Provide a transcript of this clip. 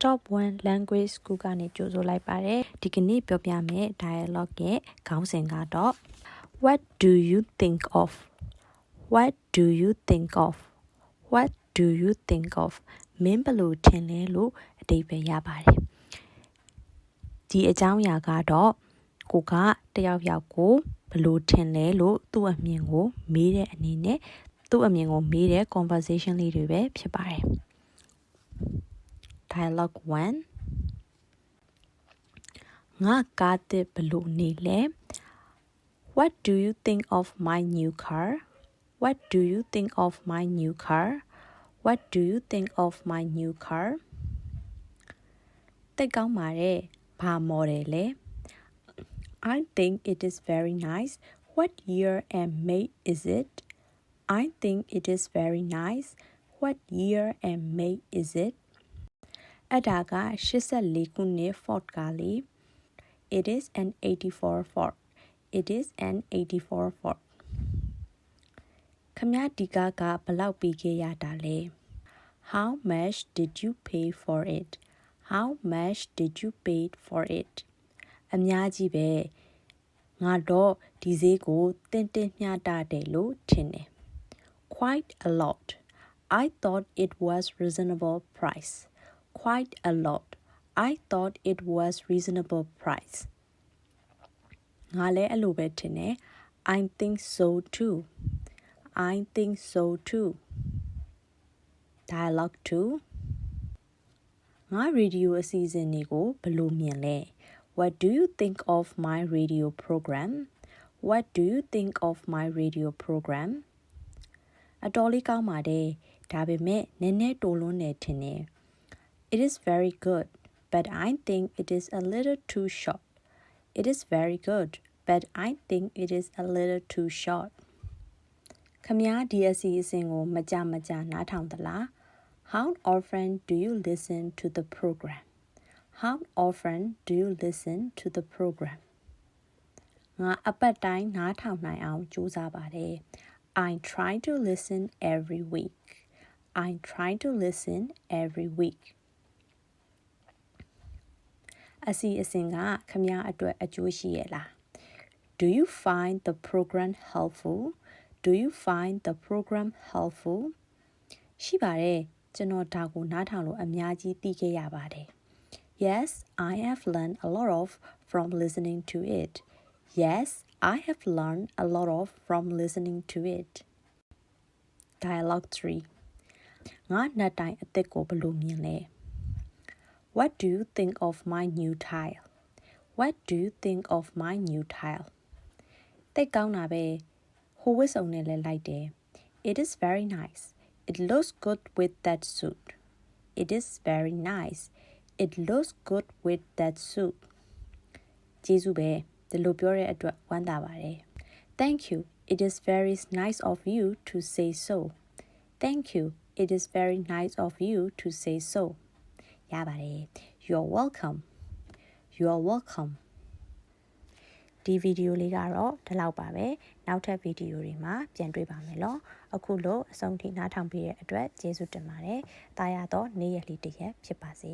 Top 1 language school ကနေကြိုဆိုလိုက်ပါတယ်ဒီကနေ့ပြောပြမယ့် dialogue ရဲ့ခေါင်းစဉ်ကတော့ What do you think of What do you think of What do you think of မင်းဘယ်လိုထင်လဲလို့အဓိပ္ပာယ်ရပါတယ်ဒီအကြောင်းအရာကတော့ကိုကတယောက်ကိုဘယ်လိုထင်လဲလို့သူ့အမြင်ကိုမေးတဲ့အနေနဲ့သူ့အမြင်ကိုမေးတဲ့ conversation လေးတွေပဲဖြစ်ပါတယ်Dialogue 1 ငါကားတစ်ဘယ်လိုနေလဲ What do you think of my new car? What do you think of my new car? What do you think of my new car? သိကောင်းပါတယ်ဘာမော်ဒယ်လဲ I think it is very nice. What year and make is it? I think it is very nice. What year and make is it? အဒါက84ခုနှစ် Ford ကားလေး It is an 84 Ford. It is an 84 Ford. ခမဒီကားကဘယ်လောက်ပေးခဲ့ရတာလဲ How much did you pay for it? How much did you pay for it? အများကြီးပဲငါတော့ဒီဈေးကိုတင်မျှတာတယ်လို့ထင်တယ် Quite a lot. I thought it was reasonable price. Quite a lot. I thought it was reasonable price. ငါလည်းအဲ့လိုပဲထင်တယ် I think so too. I think so too. Dialogue 2ငါ radio အစီအစဉ်တွေကိုဘယ်လိုမြင်လဲ What do you think of my radio program? What do you think of my radio program? အတော်လေးကောင်းပါတယ်ဒါပေမဲ့နည်းနည်းတိုလွန်းနေထင်တယ် It is very good, but I think it is a little too short. It is very good, but I think it is a little too short. ခမဒီအစီအစဉ်ကိုမကြနားထောင်သလား How often do you listen to the program? How often do you listen to the program? ငါအပတ်တိုင်းနားထောင်နိုင်အောင်ကြိုးစားပါတယ် I try to listen every week. I try to listen every week. အစီအစဉ်ကခမအတွက်အကျိုးရှိရဲ့လား Do you find the program helpful? Do you find the program helpful? ရှိပါတယ်ကျွန်တော်ဒါကိုနားထောင်လို့အများကြီးသိခဲ့ရပါတယ် Yes, I have learned a lot of from listening to it. Yes, I have learned a lot of from listening to it. Dialogue 3ငါနှစ်တိုင်အသက်ကိုဘယ်လိုမြင်လဲ What do you think of my new tile? What do you think of my new tile? သိကောင်းတာပဲဟိုဝစ်စုံနဲ့လည်းလိုက်တယ် It is very nice. It looks good with that suit. It is very nice. It looks good with that suit. ကျေးဇူးပဲဒီလိုပြောတဲ့အတွက်ဝမ်းသာပါတယ် Thank you. It is very nice of you to say so. Thank you. It is very nice of you to say so. ရပါတယ် You're welcome. You're welcome. ဒီဗီဒီယိုလေးကတော့ဒီလောက်ပါပဲနောက်ထပ်ဗီဒီယိုတွေမှာပြန်တွေ့ပါမယ်လို့အခုလို့အဆုံးထိနားထောင်ပြီးတဲ့အတွက်ကျေးဇူးတင်ပါတယ်တာယာတော့နေ့ရက်လေးတစ်ရက်ဖြစ်ပါစေ